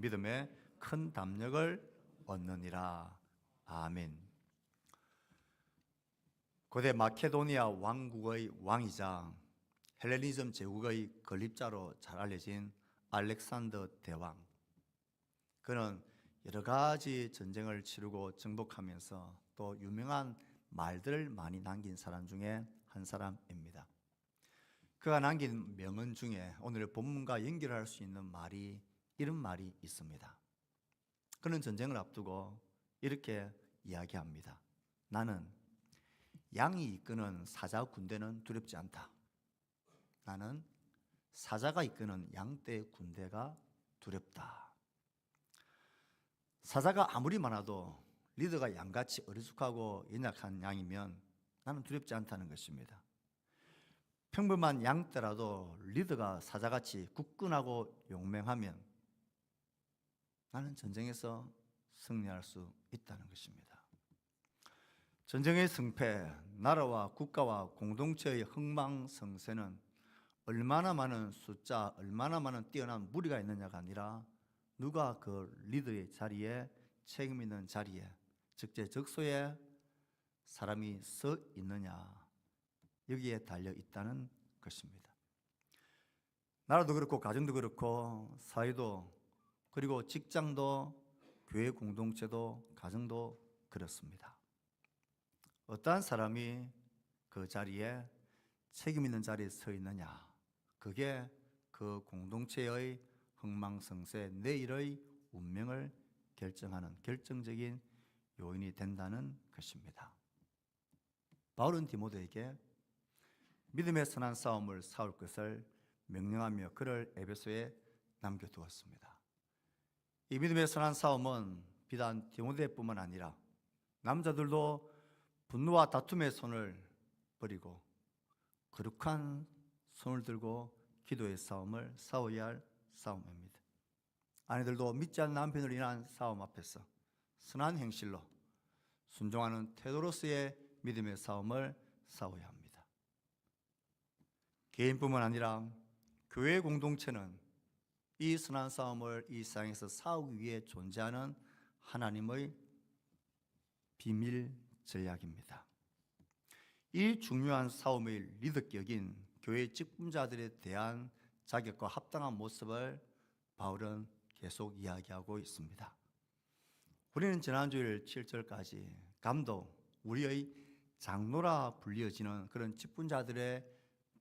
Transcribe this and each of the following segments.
믿음에 큰 담력을 얻느니라. 아멘. 고대 마케도니아 왕국의 왕이자 헬레니즘 제국의 건립자로 잘 알려진 알렉산더 대왕. 그는 여러 가지 전쟁을 치르고 정복하면서 또 유명한 말들을 많이 남긴 사람 중에 한 사람입니다. 그가 남긴 명언 중에 오늘 본문과 연결할 수 있는 말이 이런 말이 있습니다. 그는 전쟁을 앞두고 이렇게 이야기합니다. 나는 양이 이끄는 사자 군대는 두렵지 않다. 나는 사자가 이끄는 양떼 군대가 두렵다. 사자가 아무리 많아도 리더가 양같이 어리숙하고 연약한 양이면 나는 두렵지 않다는 것입니다. 평범한 양떼라도 리더가 사자같이 굳건하고 용맹하면 나는 전쟁에서 승리할 수 있다는 것입니다. 전쟁의 승패, 나라와 국가와 공동체의 흥망성쇠는 얼마나 많은 숫자, 얼마나 많은 뛰어난 무리가 있느냐가 아니라 누가 그 리더의 자리에, 책임 있는 자리에, 적재적소에 사람이 서 있느냐, 여기에 달려 있다는 것입니다. 나라도 그렇고 가정도 그렇고 사회도 그리고 직장도 교회 공동체도 가정도 그렇습니다. 어떠한 사람이 그 자리에 책임 있는 자리에 서 있느냐, 그게 그 공동체의 흥망성쇠, 내일의 운명을 결정하는 결정적인 요인이 된다는 것입니다. 바울은 디모데에게 믿음의 선한 싸움을 싸울 것을 명령하며 그를 에베소에 남겨두었습니다. 이 믿음의 선한 싸움은 비단 디모데뿐만 아니라 남자들도 분노와 다툼의 손을 버리고 거룩한 손을 들고 기도의 싸움을 싸워야 할 싸움입니다. 아내들도 믿지 않는 남편으로 인한 싸움 앞에서 선한 행실로 순종하는 태도로서의 믿음의 싸움을 싸워야 합니다. 개인뿐만 아니라 교회 공동체는 이 선한 싸움을 이 세상에서 싸우기 위해 존재하는 하나님의 비밀 전략입니다. 이 중요한 싸움의 리더격인 교회 직분자들에 대한 자격과 합당한 모습을 바울은 계속 이야기하고 있습니다. 우리는 지난주일 7절까지 감독, 우리의 장로라 불리어지는 그런 직분자들의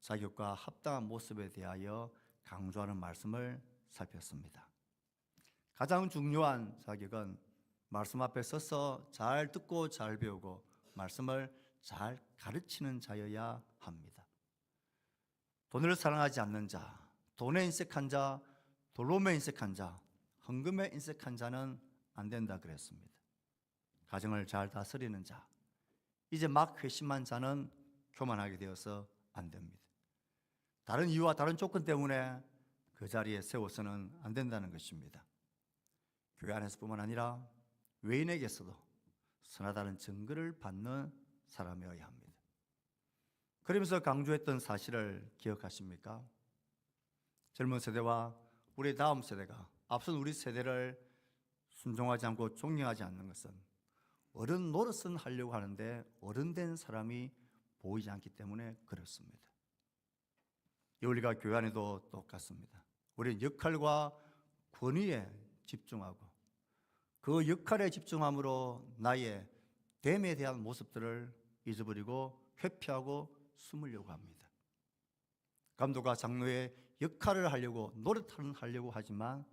자격과 합당한 모습에 대하여 강조하는 말씀을 살폈습니다. 가장 중요한 자격은 말씀 앞에 서서 잘 듣고 잘 배우고 말씀을 잘 가르치는 자여야 합니다. 돈을 사랑하지 않는 자, 돈에 인색한 자, 돌로움에 인색한 자, 헌금에 인색한 자는 안 된다 그랬습니다. 가정을 잘 다스리는 자, 이제 막 회심한 자는 교만하게 되어서 안 됩니다. 다른 이유와 다른 조건 때문에 그 자리에 세워서는 안 된다는 것입니다. 교회 안에서뿐만 아니라 외인에게서도 선하다는 증거를 받는 사람이어야 합니다. 그러면서 강조했던 사실을 기억하십니까? 젊은 세대와 우리 다음 세대가 앞선 우리 세대를 순종하지 않고 존경하지 않는 것은 어른 노릇은 하려고 하는데 어른 된 사람이 보이지 않기 때문에 그렇습니다. 이 원리가 교회 안에도 똑같습니다. 우리는 역할과 권위에 집중하고 그 역할에 집중함으로 나의 됨에 대한 모습들을 잊어버리고 회피하고 숨으려고 합니다. 감독과 장로의 역할을 하려고 노릇하려고 하지만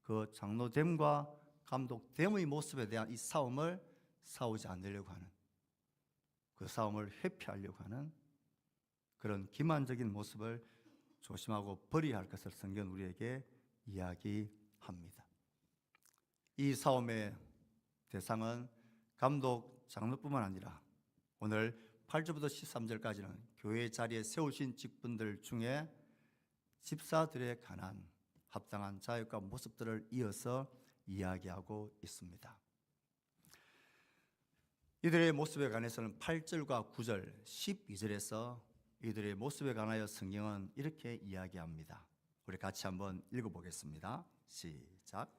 그 장로됨과 감독됨의 모습에 대한 이 싸움을 싸우지 않으려고 하는, 그 싸움을 회피하려고 하는 그런 기만적인 모습을 조심하고 버려야 할 것을 성경은 우리에게 이야기합니다. 이 싸움의 대상은 감독, 장로뿐만 아니라 오늘 8절부터 13절까지는 교회 자리에 세우신 직분들 중에 집사들에 관한 합당한 자격과 모습들을 이어서 이야기하고 있습니다. 이들의 모습에 관해서는 8절과 9절, 12절에서 이들의 모습에 관하여 성경은 이렇게 이야기합니다. 우리 같이 한번 읽어보겠습니다. 시작.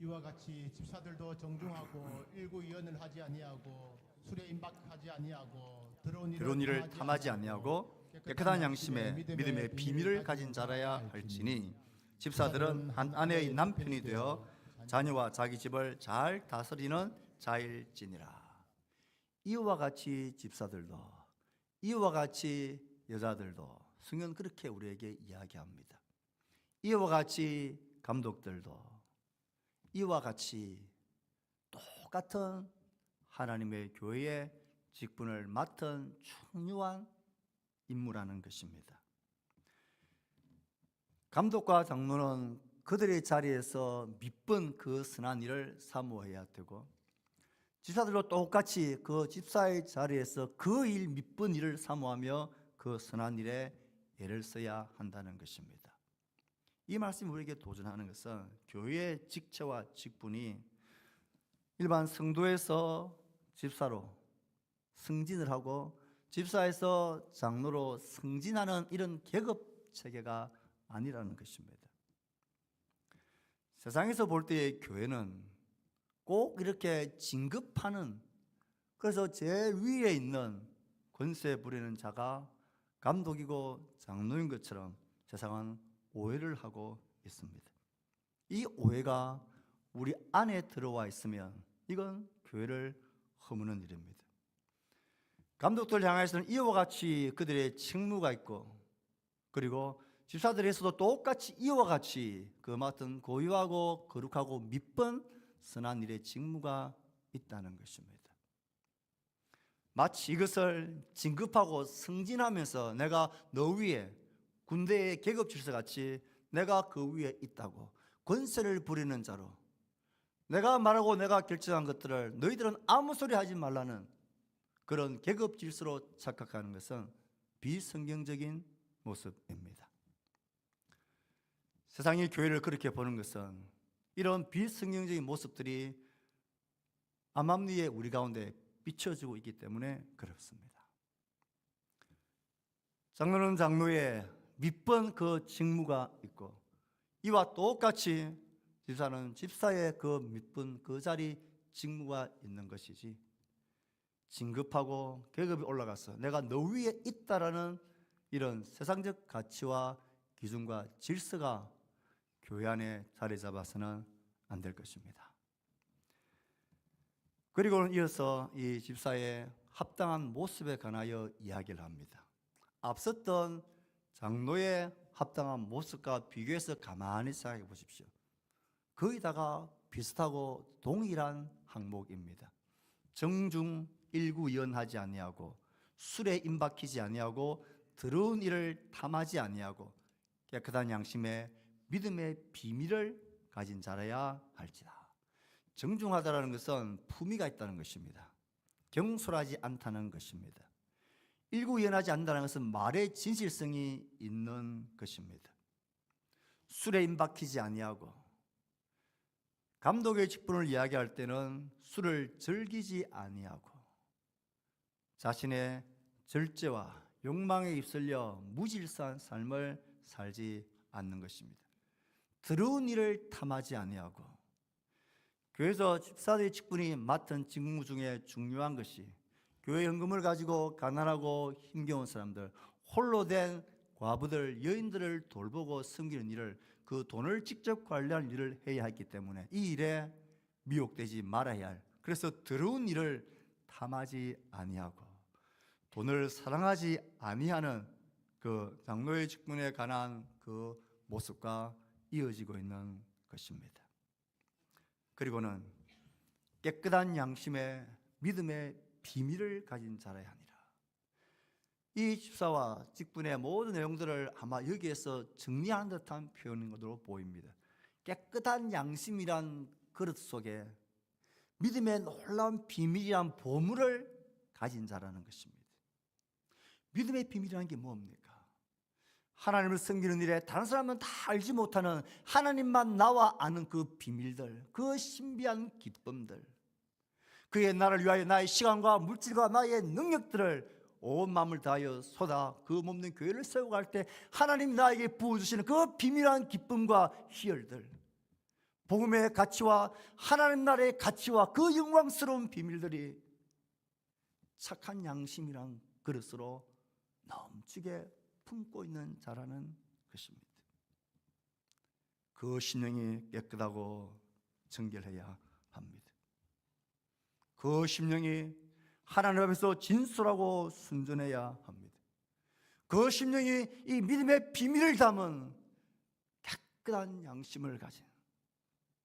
이와 같이 집사들도 정중하고 일구이언을 하지 아니하고 술에 임박하지 아니하고 더러운 일을 탐하지 아니하고 깨끗한 양심에 믿음의 비밀을 가진 자라야 할지니 집사들은 한 아내의 남편이 되어 자녀와 자기 집을 잘 다스리는 자일지니라. 이와 같이 집사들도, 이와 같이 여자들도 성경은 그렇게 우리에게 이야기합니다. 이와 같이 감독들도, 이와 같이 똑같은 하나님의 교회의 직분을 맡은 중요한 임무라는 것입니다. 감독과 장로는 그들의 자리에서 밑번 그 선한 일을 사모해야 되고, 집사들도 똑같이 그 집사의 자리에서 그 일 밑번 일을 사모하며 그 선한 일에 애를 써야 한다는 것입니다. 이 말씀이 우리에게 도전하는 것은 교회의 직처와 직분이 일반 성도에서 집사로 승진을 하고 집사에서 장로로 승진하는 이런 계급 체계가 아니라는 것입니다. 세상에서 볼 때의 교회는 꼭 이렇게 진급하는, 그래서 제일 위에 있는 권세 부리는 자가 감독이고 장로인 것처럼 세상은 오해를 하고 있습니다. 이 오해가 우리 안에 들어와 있으면 이건 교회를 허무는 일입니다. 감독들 향해서는 이와 같이 그들의 직무가 있고, 그리고 집사들에서도 똑같이 이와 같이 그 맡은 고유하고 거룩하고 밑번 선한 일의 직무가 있다는 것입니다. 마치 이것을 진급하고 승진하면서 내가 너 위에 군대의 계급 질서같이 내가 그 위에 있다고 권세를 부리는 자로, 내가 말하고 내가 결정한 것들을 너희들은 아무 소리 하지 말라는 그런 계급 질서로 착각하는 것은 비성경적인 모습입니다. 세상이 교회를 그렇게 보는 것은 이런 비성경적인 모습들이 암암리에 우리 가운데 비춰지고 있기 때문에 그렇습니다. 장로는 장로의 밑번 그 직무가 있고, 이와 똑같이 집사는 집사의 그 밑번 그 자리 직무가 있는 것이지, 진급하고 계급이 올라가서 내가 너 위에 있다라는 이런 세상적 가치와 기준과 질서가 교회 안에 자리 잡아서는 안 될 것입니다. 그리고는 이어서 이 집사의 합당한 모습에 관하여 이야기를 합니다. 앞섰던 장로의 합당한 모습과 비교해서 가만히 생각해 보십시오. 거기다가 비슷하고 동일한 항목입니다. 정중 일구이언하지 아니하고 술에 임박히지 아니하고 더러운 일을 탐하지 아니하고 깨끗한 양심에 믿음의 비밀을 가진 자라야 할지라. 정중하다라는 것은 품위가 있다는 것입니다. 경솔하지 않다는 것입니다. 일구이언하지 않는다는 것은 말의 진실성이 있는 것입니다. 술에 임박히지 아니하고, 감독의 직분을 이야기할 때는 술을 즐기지 아니하고 자신의 절제와 욕망에 휩쓸려 무질서한 삶을 살지 않는 것입니다. 더러운 일을 탐하지 아니하고, 교회에서 집사들의 직분이 맡은 직무 중에 중요한 것이 교회 헌금을 가지고 가난하고 힘겨운 사람들, 홀로 된 과부들, 여인들을 돌보고 섬기는 일을, 그 돈을 직접 관리하는 일을 해야 했기 때문에 이 일에 미혹되지 말아야 할, 그래서 더러운 일을 탐하지 아니하고 돈을 사랑하지 아니하는 그 장로의 직분에 관한 그 모습과 이어지고 있는 것입니다. 그리고는 깨끗한 양심에 믿음의 비밀을 가진 자라야 하니라. 이 집사와 직분의 모든 내용들을 아마 여기에서 정리하는 듯한 표현인 것으로 보입니다. 깨끗한 양심이란 그릇 속에 믿음의 놀라운 비밀이란 보물을 가진 자라는 것입니다. 믿음의 비밀이라는 게 뭡니까? 하나님을 섬기는 일에 다른 사람은 다 알지 못하는, 하나님만 나와 아는 그 비밀들, 그 신비한 기쁨들, 그의 나를 위하여 나의 시간과 물질과 나의 능력들을 온 마음을 다하여 쏟아 그 몸된 교회를 세워갈 때 하나님 나에게 부어주시는 그 비밀한 기쁨과 희열들, 복음의 가치와 하나님 나라의 가치와 그 영광스러운 비밀들이 착한 양심이란 그릇으로 넘치게 품고 있는 자라는 것입니다. 그 심령이 깨끗하고 정결해야 합니다. 그 심령이 하나님 앞에서 진솔하고 순전해야 합니다. 그 심령이 이 믿음의 비밀을 담은 깨끗한 양심을 가진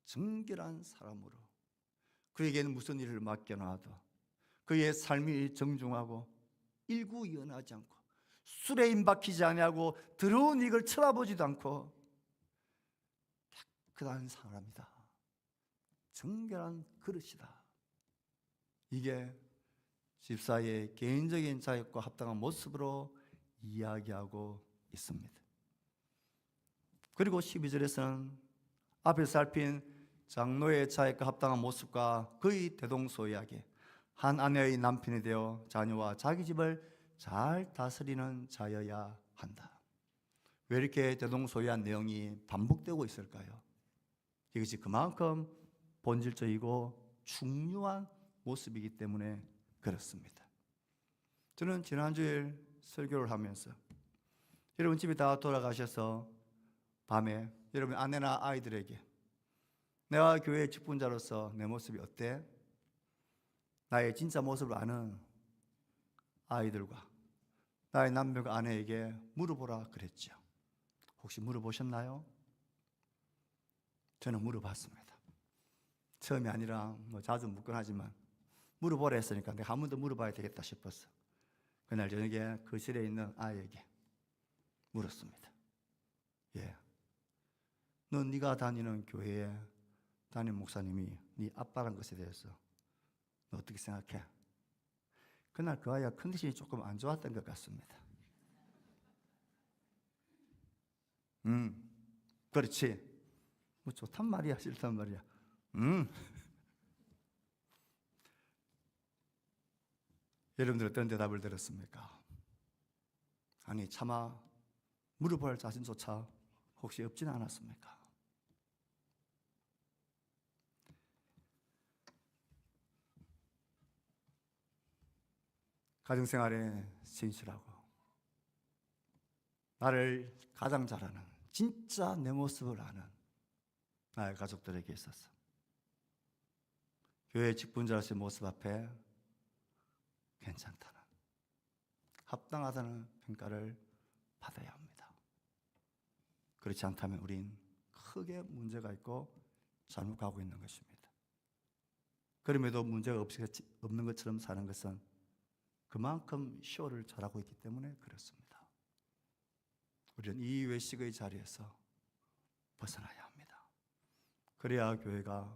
정결한 사람으로 그에게는 무슨 일을 맡겨놔도 그의 삶이 정중하고 일구이연하지 않고 술에 임박히지 아니하고 더러운 이익을 쳐다보지도 않고 깨끗한 사람이다. 정결한 그릇이다. 이게 집사의 개인적인 자격과 합당한 모습으로 이야기하고 있습니다. 그리고 12절에서는 앞에서 살핀 장로의 자격과 합당한 모습과 그의 대동소이하게 한 아내의 남편이 되어 자녀와 자기 집을 잘 다스리는 자여야 한다. 왜 이렇게 대동소이한 내용이 반복되고 있을까요? 이것이 그만큼 본질적이고 중요한 모습이기 때문에 그렇습니다. 저는 지난주에 설교를 하면서 여러분 집에 다 돌아가셔서 밤에 여러분 아내나 아이들에게 내가 교회 직분자로서 내 모습이 어때? 나의 진짜 모습을 아는 아이들과 나의 남편과 아내에게 물어보라 그랬죠. 혹시 물어보셨나요? 저는 물어봤습니다. 처음이 아니라 자주 묻곤 하지만 물어보라 했으니까 내가 한 번 더 물어봐야 되겠다 싶었어. 그날 저녁에 거실에 있는 아이에게 물었습니다. 넌 네가 다니는 교회에 담임 목사님이 네 아빠란 것에 대해서 너 어떻게 생각해? 그날 그 아이가 컨디션이 조금 안 좋았던 것 같습니다. 그렇지. 뭐 좋단 말이야, 싫단 말이야. 여러분들 어떤 대답을 들었습니까? 아니 차마 물어볼 자신조차 혹시 없지는 않았습니까? 가정생활에 진실하고 나를 가장 잘 아는 진짜 내 모습을 아는 나의 가족들에게 있어서 교회 직분자로서의 모습 앞에 괜찮다는 합당하다는 평가를 받아야 합니다. 그렇지 않다면 우린 크게 문제가 있고 잘못 가고 있는 것입니다. 그럼에도 문제가 없는 것처럼 사는 것은 그만큼 쇼를 잘하고 있기 때문에 그렇습니다. 우리는 이 외식의 자리에서 벗어나야 합니다. 그래야 교회가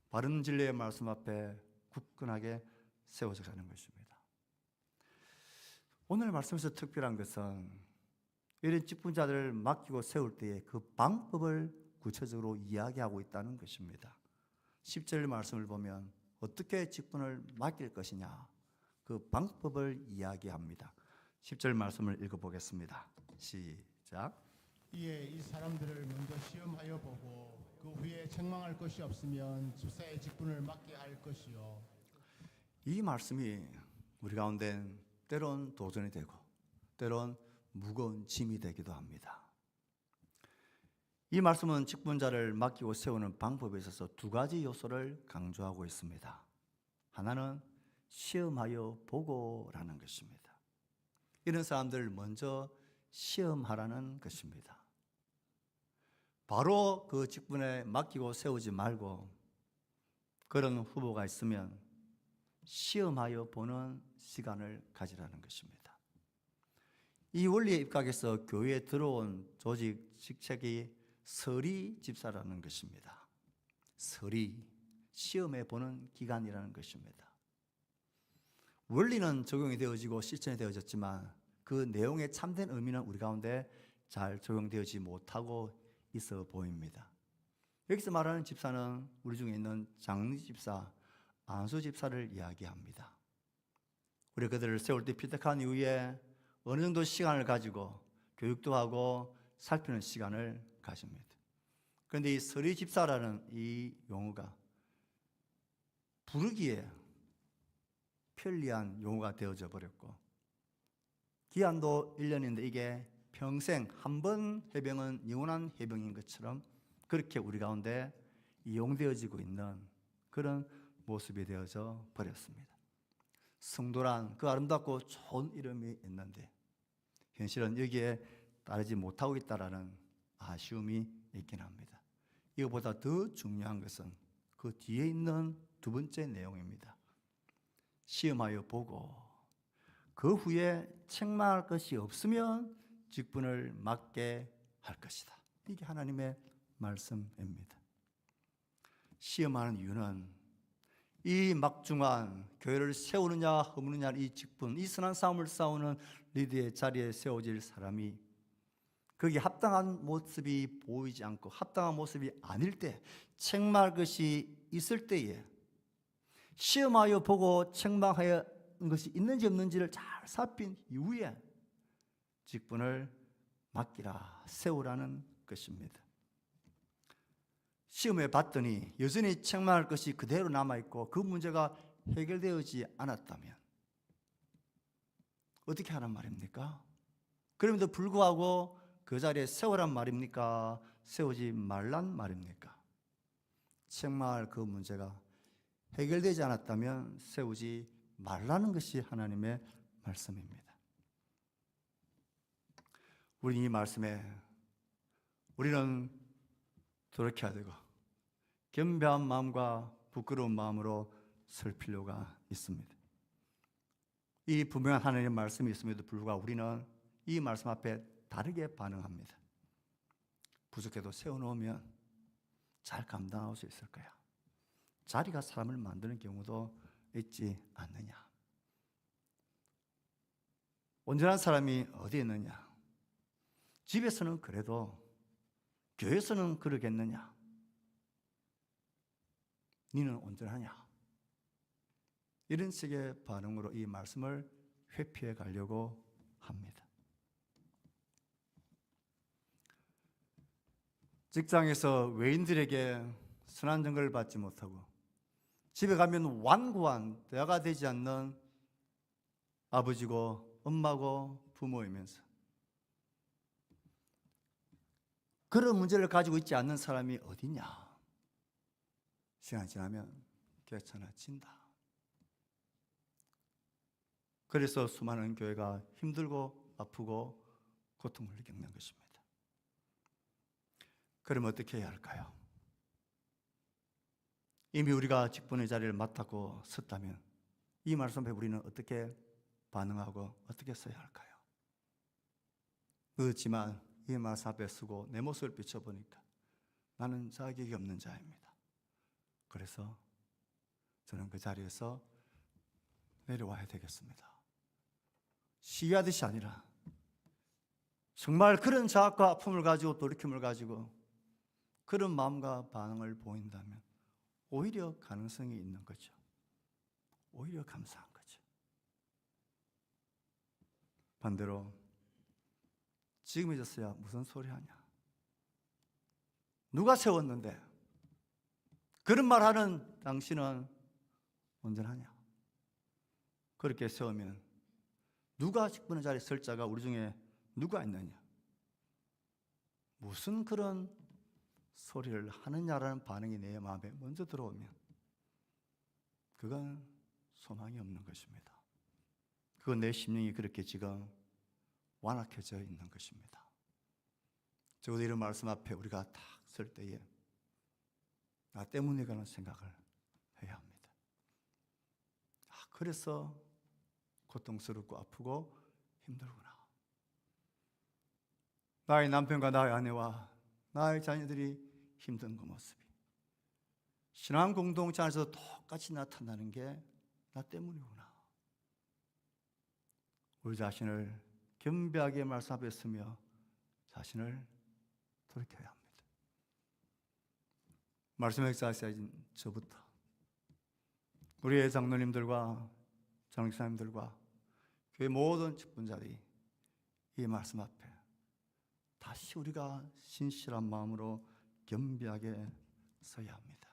바른 진리의 말씀 앞에 굳건하게 세워져 가는 것입니다. 오늘 말씀에서 특별한 것은 이런 직분자들을 맡기고 세울 때의 그 방법을 구체적으로 이야기하고 있다는 것입니다. 10절 말씀을 보면 어떻게 직분을 맡길 것이냐 그 방법을 이야기합니다. 10절 말씀을 읽어보겠습니다. 시작. 이에 이 사람들을 먼저 시험하여 보고 그 후에 책망할 것이 없으면 집사의 직분을 맡게 할 것이요. 이 말씀이 우리 가운데 때론 도전이 되고 때론 무거운 짐이 되기도 합니다. 이 말씀은 직분자를 맡기고 세우는 방법에 있어서 두 가지 요소를 강조하고 있습니다. 하나는 시험하여 보고라는 것입니다. 이런 사람들을 먼저 시험하라는 것입니다. 바로 그 직분에 맡기고 세우지 말고 그런 후보가 있으면 시험하여 보는 시간을 가지라는 것입니다. 이 원리에 입각해서 교회에 들어온 조직 직책이 서리 집사라는 것입니다. 서리, 시험해 보는 기간이라는 것입니다. 원리는 적용이 되어지고 실천이 되어졌지만 그 내용의 참된 의미는 우리 가운데 잘 적용되어지지 못하고 있어 보입니다. 여기서 말하는 집사는 우리 중에 있는 장리 집사, 안수 집사를 이야기합니다. 우리 그들을 세울 때 피택한 이후에 어느 정도 시간을 가지고 교육도 하고 살피는 시간을 가집니다. 그런데 이 서리 집사라는 이 용어가 부르기에 편리한 용어가 되어져 버렸고, 기한도 1년인데 이게 평생 한 번 해병은 영원한 해병인 것처럼 그렇게 우리 가운데 이용되어지고 있는 그런 모습이 되어져 버렸습니다. 성도란 그 아름답고 좋은 이름이 있는데 현실은 여기에 따르지 못하고 있다는 아쉬움이 있긴 합니다. 이거보다 더 중요한 것은 그 뒤에 있는 두 번째 내용입니다. 시험하여 보고 그 후에 책망할 것이 없으면 직분을 맡게 할 것이다. 이게 하나님의 말씀입니다. 시험하는 이유는 이 막중한 교회를 세우느냐 허무느냐 이 직분, 이 선한 싸움을 싸우는 리더의 자리에 세워질 사람이 거기에 합당한 모습이 보이지 않고 합당한 모습이 아닐 때, 책망할 것이 있을 때에 시험하여 보고 책망하여 것이 있는지 없는지를 잘 살핀 이후에 직분을 맡기라, 세우라는 것입니다. 시험에 봤더니 여전히 책망할 것이 그대로 남아있고 그 문제가 해결되지 않았다면 어떻게 하란 말입니까? 그럼에도 불구하고 그 자리에 세우란 말입니까? 세우지 말란 말입니까? 책망할 그 문제가 해결되지 않았다면 세우지 말라는 것이 하나님의 말씀입니다. 우리 이 말씀에 우리는 돌이켜야 되고 겸비한 마음과 부끄러운 마음으로 설 필요가 있습니다. 이 분명한 하나님의 말씀이 있음에도 불구하고 우리는 이 말씀 앞에 다르게 반응합니다. 부족해도 세워놓으면 잘 감당할 수 있을 거야. 자리가 사람을 만드는 경우도 있지 않느냐. 온전한 사람이 어디에 있느냐. 집에서는 그래도 교회에서는 그러겠느냐. 너는 온전하냐. 이런 식의 반응으로 이 말씀을 회피해 가려고 합니다. 직장에서 외인들에게 선한 증거를 받지 못하고 집에 가면 완고한 대화가 되지 않는 아버지고 엄마고 부모이면서 그런 문제를 가지고 있지 않는 사람이 어디냐. 시간이 지나면 괜찮아진다. 그래서 수많은 교회가 힘들고 아프고 고통을 겪는 것입니다. 그럼 어떻게 해야 할까요? 이미 우리가 직분의 자리를 맡았고 섰다면 이 말씀 앞에 우리는 어떻게 반응하고 어떻게 써야 할까요? 그렇지만 이 말씀 앞에 서고 내 모습을 비춰보니까 나는 자격이 없는 자입니다. 그래서 저는 그 자리에서 내려와야 되겠습니다. 시기하듯이 아니라 정말 그런 자학과 아픔을 가지고 돌이킴을 가지고 그런 마음과 반응을 보인다면 오히려 가능성이 있는 거죠. 오히려 감사한 거죠. 반대로 지금 이제서야 무슨 소리 하냐. 누가 세웠는데 그런 말 하는 당신은 온전하냐. 그렇게 세우면 누가 직분의 자리에 설 자가 우리 중에 누가 있느냐. 무슨 그런 소리를 하느냐라는 반응이 내 마음에 먼저 들어오면 그건 소망이 없는 것입니다. 그건 내 심령이 그렇게 지금 완악해져 있는 것입니다. 적어도 이런 말씀 앞에 우리가 딱 설 때에 나 때문이라는 생각을 해야 합니다. 그래서 고통스럽고 아프고 힘들구나. 나의 남편과 나의 아내와 나의 자녀들이 힘든 그 모습이 신앙 공동체 안에서 똑같이 나타나는 게 나 때문이구나. 우리 자신을 겸비하게 말씀 앞에 서며 자신을 돌이켜야 합니다. 말씀 역사하신 저부터 우리의 장로님들과 장로님들과 교회 모든 직분자들이 이 말씀 앞에 다시 우리가 신실한 마음으로 겸비하게 서야 합니다.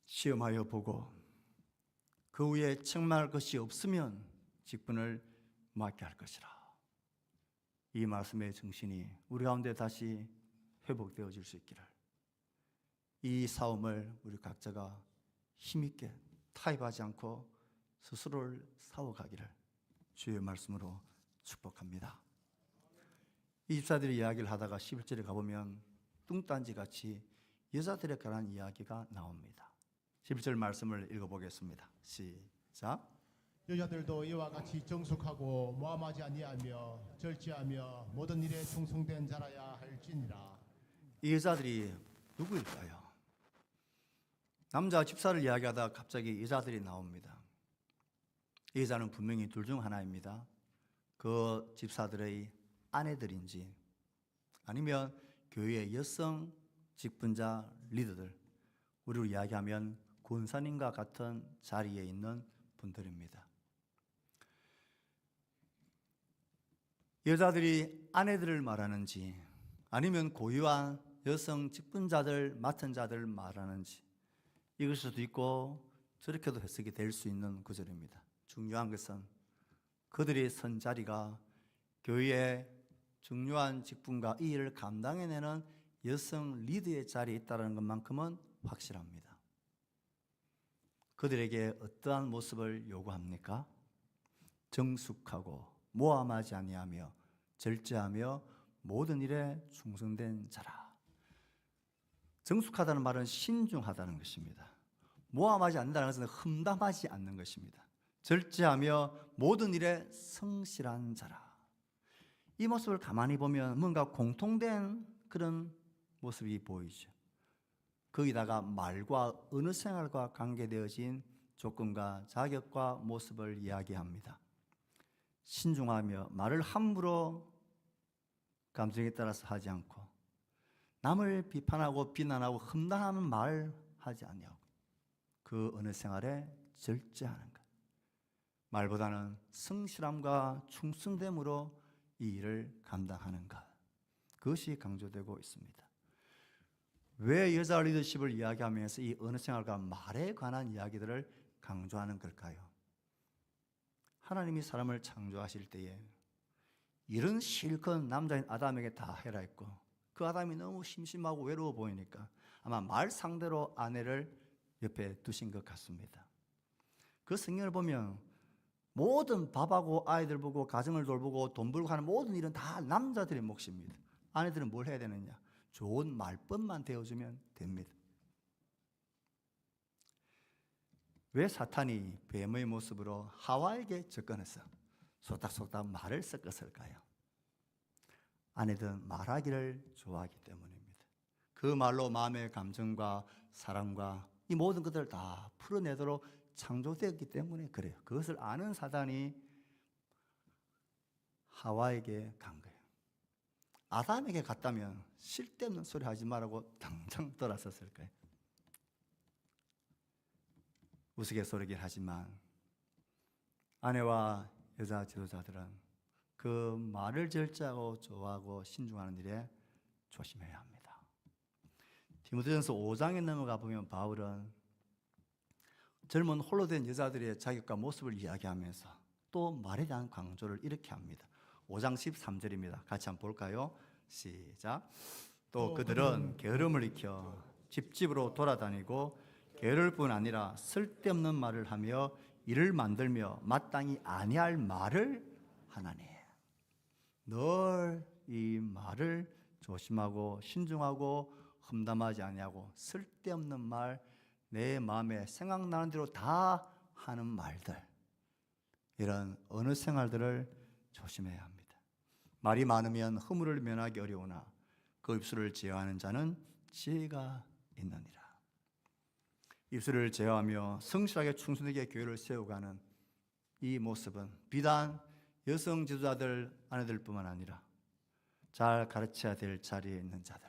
시험하여 보고 그 후에 책망할 것이 없으면 직분을 맡게 할 것이라. 이 말씀의 정신이 우리 가운데 다시 회복되어질 수 있기를, 이 싸움을 우리 각자가 힘있게 타협하지 않고 스스로를 싸워가기를 주의 말씀으로 축복합니다. 이 집사들이 이야기를 하다가 11절에 가보면 뚱딴지같이 여자들에 관한 이야기가 나옵니다. 11절 말씀을 읽어보겠습니다. 시작. 여자들도 이와 같이 정숙하고 모함하지 아니하며 절제하며 모든 일에 충성된 자라야 할지니라. 이 여자들이 누구일까요? 남자 집사를 이야기하다가 갑자기 여자들이 나옵니다. 이 여자는 분명히 둘 중 하나입니다. 그 집사들의 아내들인지 아니면 교회의 여성 직분자 리더들, 우리로 이야기하면 권사님과 같은 자리에 있는 분들입니다. 여자들이 아내들을 말하는지 아니면 고유한 여성 직분자들, 맡은 자들 말하는지 이것일 수도 있고 저렇게도 해석이 될 수 있는 구절입니다. 중요한 것은 그들이 선 자리가 교회의 중요한 직분과 이 일을 감당해내는 여성 리더의 자리에 있다는 것만큼은 확실합니다. 그들에게 어떠한 모습을 요구합니까? 정숙하고 모함하지 아니하며 절제하며 모든 일에 충성된 자라. 정숙하다는 말은 신중하다는 것입니다. 모함하지 않는다는 것은 험담하지 않는 것입니다. 절제하며 모든 일에 성실한 자라. 이 모습을 가만히 보면 뭔가 공통된 그런 모습이 보이죠. 거기다가 말과 언어 생활과 관계되어진 조건과 자격과 모습을 이야기합니다. 신중하며 말을 함부로 감정에 따라서 하지 않고 남을 비판하고 비난하고 험담하는 말 하지 아니하고 그 언어 생활에 절제하는 것. 말보다는 성실함과 충성됨으로 이 일을 감당하는 것. 그것이 강조되고 있습니다. 왜 여자 리더십을 이야기하면서 이 언어 생활과 말에 관한 이야기들을 강조하는 걸까요? 하나님이 사람을 창조하실 때에 이런 실컷 남자인 아담에게 다 해라 했고 그 아담이 너무 심심하고 외로워 보이니까 아마 말 상대로 아내를 옆에 두신 것 같습니다. 그 성경을 보면 모든 밥하고 아이들 보고 가정을 돌보고 돈 벌고 하는 모든 일은 다 남자들의 몫입니다. 아내들은 뭘 해야 되느냐? 좋은 말법만 되어주면 됩니다. 왜 사탄이 뱀의 모습으로 하와에게 접근해서 속닥속닥 말을 섞었을까요? 아내들은 말하기를 좋아하기 때문입니다. 그 말로 마음의 감정과 사랑과 이 모든 것들을 다 풀어내도록 창조되었기 때문에 그래요. 그것을 아는 사단이 하와에게 간 거예요. 아담에게 갔다면 쓸데없는 소리 하지 말라고 당장 돌아섰을 거예요. 우스갯소리긴 하지만 아내와 여자 지도자들은 그 말을 절제하고 좋아하고 신중하는 일에 조심해야 합니다. 디모데전서 5장에 넘어가 보면 바울은 젊은 홀로 된 여자들의 자격과 모습을 이야기하면서 또 말에 대한 강조를 이렇게 합니다. 5장 13절입니다. 같이 한번 볼까요? 시작. 또 그들은 게으름을 익혀 집집으로 돌아다니고 게으를 뿐 아니라 쓸데없는 말을 하며 일을 만들며 마땅히 아니할 말을 하나니. 늘 이 말을 조심하고 신중하고 험담하지 아니하고 쓸데없는 말, 내 마음에 생각나는 대로 다 하는 말들, 이런 언어 생활들을 조심해야 합니다. 말이 많으면 허물을 면하기 어려우나 그 입술을 제어하는 자는 지혜가 있느니라. 입술을 제어하며 성실하게 충성되게 교회를 세워가는 이 모습은 비단 여성 지도자들 아내들뿐만 아니라 잘 가르쳐야 될 자리에 있는 자들,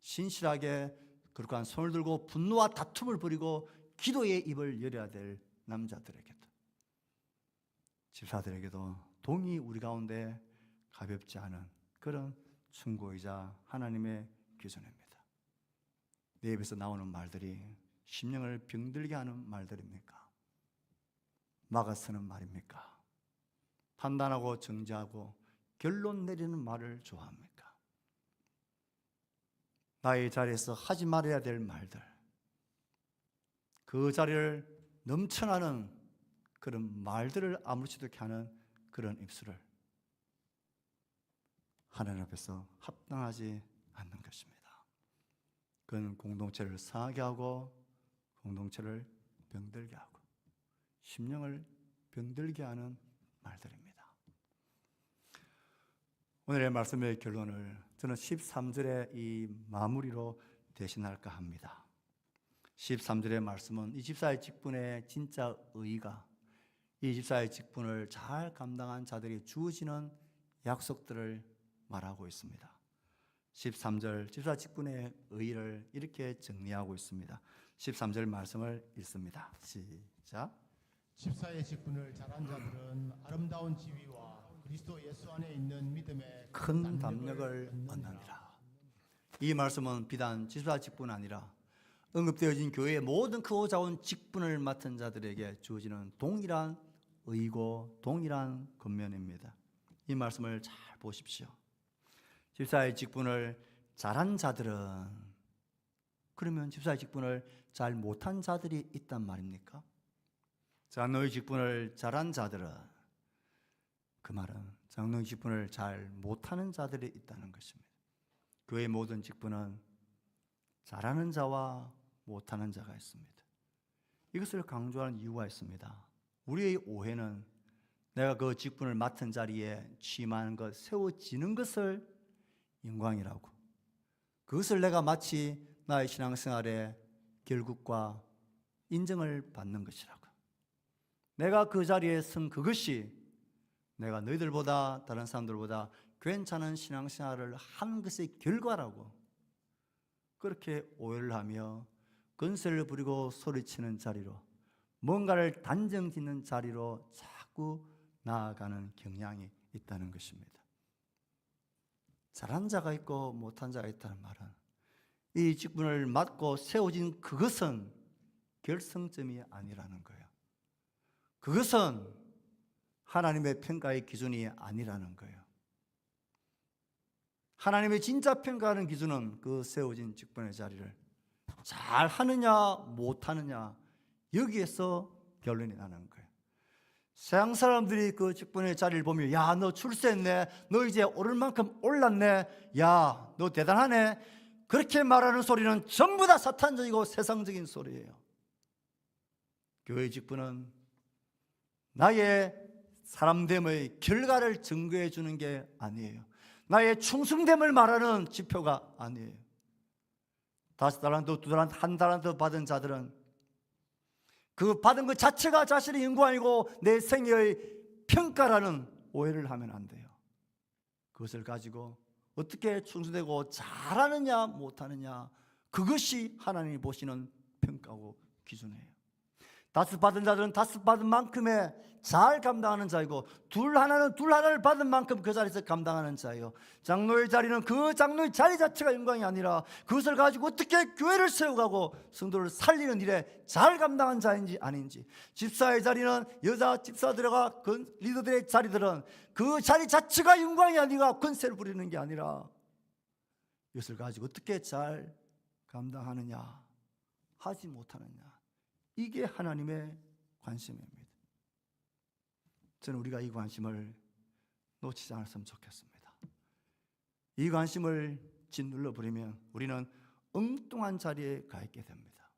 신실하게 그러한 손을 들고 분노와 다툼을 벌이고 기도의 입을 열어야 될 남자들에게도, 집사들에게도 동이 우리 가운데 가볍지 않은 그런 충고이자 하나님의 기준입니다. 내 입에서 나오는 말들이 심령을 병들게 하는 말들입니까? 막아서는 말입니까? 판단하고 정죄하고 결론 내리는 말을 좋아합니까? 나의 자리에서 하지 말아야 될 말들, 그 자리를 넘쳐나는 그런 말들을 아무렇지도 않게 하는 그런 입술을 하나님 앞에서 합당하지 않는 것입니다. 그건 공동체를 상하게 하고 공동체를 병들게 하고 심령을 병들게 하는 말들입니다. 오늘의 말씀의 결론을 저는 13절의 이 마무리로 대신할까 합니다. 13절의 말씀은 이 집사의 직분의 진짜 의의가 이 집사의 직분을 잘 감당한 자들이 주어지는 약속들을 말하고 있습니다. 13절 집사 직분의 의의를 이렇게 정리하고 있습니다. 13절 말씀을 읽습니다. 시작. 집사의 직분을 잘한 자들은 아름다운 지위와 그리스도 예수 안에 있는 믿음의 큰 담력을 얻느니라. 이 말씀은 비단 집사 직분 아니라 언급되어진 교회의 모든 크고 작은 직분을 맡은 자들에게 주어지는 동일한 의고 동일한 권면입니다. 이 말씀을 잘 보십시오. 집사의 직분을 잘한 자들은, 그러면 집사의 직분을 잘 못한 자들이 있단 말입니까? 장로의 직분을 잘한 자들은, 그 말은 장로의 직분을 잘 못하는 자들이 있다는 것입니다. 교회의 모든 직분은 잘하는 자와 못하는 자가 있습니다. 이것을 강조하는 이유가 있습니다. 우리의 오해는 내가 그 직분을 맡은 자리에 취임하는 것, 세워지는 것을 영광이라고, 그것을 내가 마치 나의 신앙생활의 결국과 인정을 받는 것이라고, 내가 그 자리에 선 그것이 내가 너희들보다 다른 사람들보다 괜찮은 신앙생활을 한 것의 결과라고 그렇게 오해를 하며 건세를 부리고 소리치는 자리로, 뭔가를 단정짓는 자리로 자꾸 나아가는 경향이 있다는 것입니다. 잘한 자가 있고 못한 자가 있다는 말은 이 직분을 맡고 세워진 그것은 결승점이 아니라는 거예요. 그것은 하나님의 평가의 기준이 아니라는 거예요. 하나님의 진짜 평가하는 기준은 그 세워진 직분의 자리를 잘 하느냐 못하느냐, 여기에서 결론이 나는 거예요. 세상 사람들이 그 직분의 자리를 보면, 야, 너 출세했네, 너 이제 오를 만큼 올랐네, 야, 너 대단하네, 그렇게 말하는 소리는 전부 다 사탄적이고 세상적인 소리예요. 교회 직분은 나의 사람됨의 결과를 증거해 주는 게 아니에요. 나의 충성됨을 말하는 지표가 아니에요. 5달란트, 2달란트, 1달란트 받은 자들은 그 받은 것 자체가 자신의 영광이고 내 생애의 평가라는 오해를 하면 안 돼요. 그것을 가지고 어떻게 충성되고 잘하느냐 못하느냐, 그것이 하나님이 보시는 평가고 기준이에요. 5 받은 자들은 5 받은 만큼의 잘 감당하는 자이고, 2 하나는 2 하나를 받은 만큼 그 자리에서 감당하는 자예요. 장로의 자리는 그 장로의 자리 자체가 영광이 아니라 그것을 가지고 어떻게 교회를 세워가고 성도를 살리는 일에 잘 감당한 자인지 아닌지, 집사의 자리는 여자 집사들과 그 리더들의 자리들은 그 자리 자체가 영광이 아니라 권세를 부리는 게 아니라 이것을 가지고 어떻게 잘 감당하느냐 하지 못하느냐, 이게 하나님의 관심입니다. 저는 우리가 이 관심을 놓치지 않았으면 좋겠습니다. 이 관심을 짓눌러 버리면 우리는 엉뚱한 자리에 가 있게 됩니다.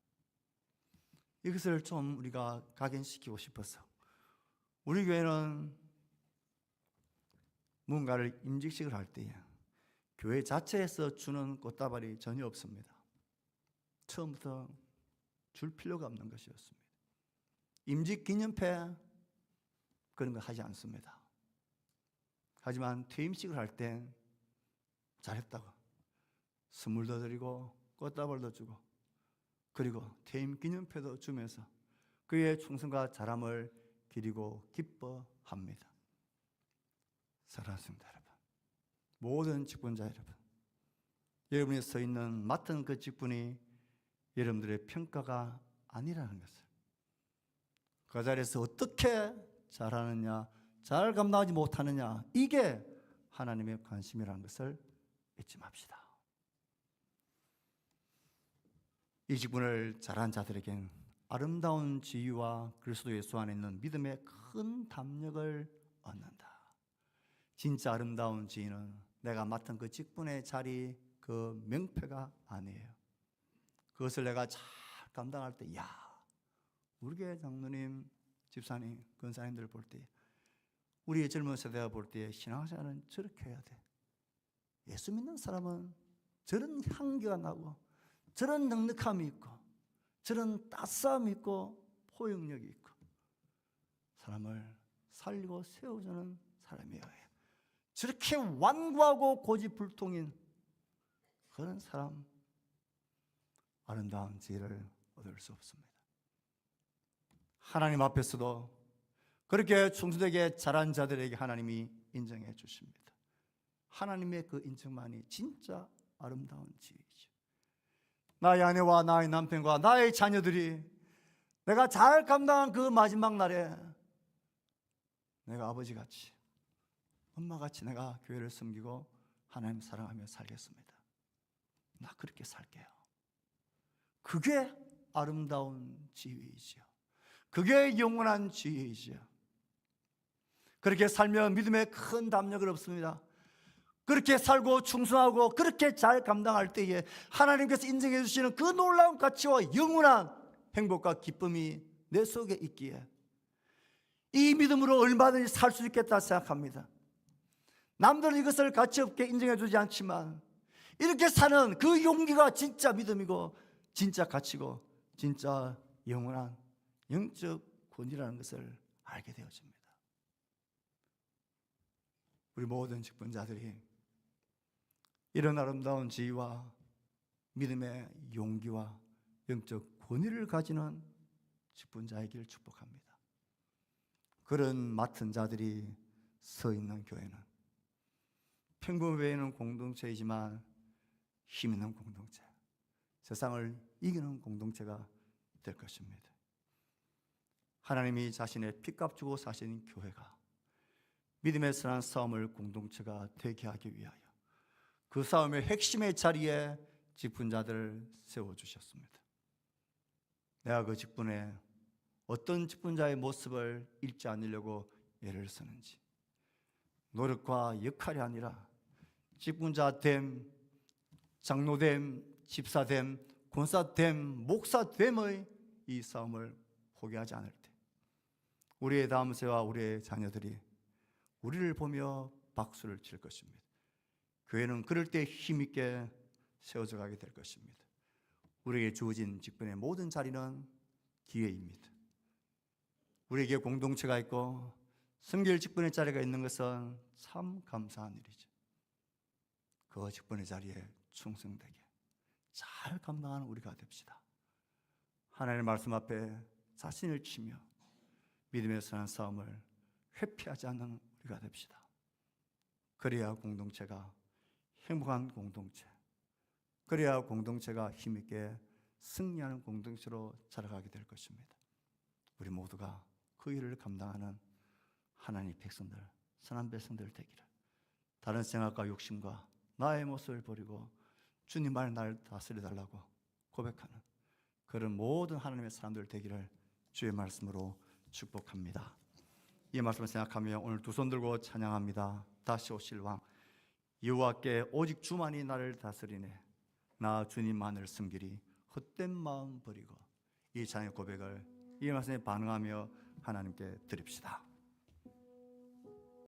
이것을 좀 우리가 각인시키고 싶어서, 우리 교회는 뭔가를 임직식을 할 때에 교회 자체에서 주는 꽃다발이 전혀 없습니다. 처음부터 줄 필요가 없는 것이었습니다. 임직 기념패 그런 거 하지 않습니다. 하지만 퇴임식을 할 땐 잘했다고 선물도 드리고 꽃다발도 주고, 그리고 퇴임 기념패도 주면서 그의 충성과 잘함을 기리고 기뻐합니다. 사랑하십니다, 여러분. 모든 직분자 여러분, 여러분이 서 있는 맡은 그 직분이 여러분들의 평가가 아니라는 것을, 그 자리에서 어떻게 잘하느냐, 잘 감당하지 못하느냐, 이게 하나님의 관심이라는 것을 잊지 맙시다. 이 직분을 잘한 자들에겐 아름다운 지위와 그리스도 예수 안에 있는 믿음의 큰 담력을 얻는다. 진짜 아름다운 지위는 내가 맡은 그 직분의 자리, 그 명패가 아니에요. 그것을 내가 잘 감당할 때, 야, 우리 교회 장로님, 집사님, 권사님들 볼 때, 우리 젊은 세대가 볼 때 신앙생활은 저렇게 해야 돼. 예수 믿는 사람은 저런 향기가 나고 저런 넉넉함이 있고 저런 따스함이 있고 포용력이 있고 사람을 살리고 세워주는 사람이어야 해요. 저렇게 완고하고 고집불통인 그런 사람, 아름다운 지혜를 얻을 수 없습니다. 하나님 앞에서도 그렇게 충수되게 잘한 자들에게 하나님이 인정해 주십니다. 하나님의 그 인정만이 진짜 아름다운 지혜이죠. 나의 아내와 나의 남편과 나의 자녀들이 내가 잘 감당한 그 마지막 날에 내가 아버지같이, 엄마같이 내가 교회를 섬기고 하나님 사랑하며 살겠습니다. 나 그렇게 살게요. 그게 아름다운 지혜이지요. 그게 영원한 지혜이지요. 그렇게 살면 믿음에 큰 담력을 얻습니다. 그렇게 살고 충성하고 그렇게 잘 감당할 때에 하나님께서 인정해 주시는 그 놀라운 가치와 영원한 행복과 기쁨이 내 속에 있기에 이 믿음으로 얼마든지 살 수 있겠다 생각합니다. 남들은 이것을 가치 없게 인정해 주지 않지만 이렇게 사는 그 용기가 진짜 믿음이고 진짜 가치고 진짜 영원한 영적 권위라는 것을 알게 되어집니다. 우리 모든 직분자들이 이런 아름다운 지위와 믿음의 용기와 영적 권위를 가지는 직분자이길 축복합니다. 그런 맡은 자들이 서 있는 교회는 평범 외에는 공동체이지만 힘 있는 공동체, 세상을 이기는 공동체가 될 것입니다. 하나님이 자신의 피값 주고 사신 교회가 믿음의 선한 싸움을 공동체가 되게 하기 위하여 그 싸움의 핵심의 자리에 직분자들을 세워주셨습니다. 내가 그 직분에 어떤 직분자의 모습을 잃지 않으려고 애를 쓰는지, 노력과 역할이 아니라 직분자됨, 장로됨, 집사됨, 권사됨, 목사됨의 이 싸움을 포기하지 않을 때 우리의 다음 세와 우리의 자녀들이 우리를 보며 박수를 칠 것입니다. 교회는 그럴 때 힘있게 세워져 가게 될 것입니다. 우리에게 주어진 직분의 모든 자리는 기회입니다. 우리에게 공동체가 있고 섬길 직분의 자리가 있는 것은 참 감사한 일이죠. 그 직분의 자리에 충성되게 잘 감당하는 우리가 됩시다. 하나님의 말씀 앞에 자신을 치며 믿음의 선한 싸움을 회피하지 않는 우리가 됩시다. 그래야 공동체가 행복한 공동체, 그래야 공동체가 힘있게 승리하는 공동체로 자라가게 될 것입니다. 우리 모두가 그 일을 감당하는 하나님의 백성들, 선한 백성들 되기를, 다른 생각과 욕심과 나의 모습을 버리고 주님만이 나를 다스려달라고 고백하는 그런 모든 하나님의 사람들 되기를 주의 말씀으로 축복합니다. 이 말씀을 생각하며 오늘 두 손 들고 찬양합니다. 다시 오실 왕 여호와께 오직 주만이 나를 다스리네. 나 주님만을 섬기리. 헛된 마음 버리고, 이 찬양 고백을 이 말씀에 반응하며 하나님께 드립시다.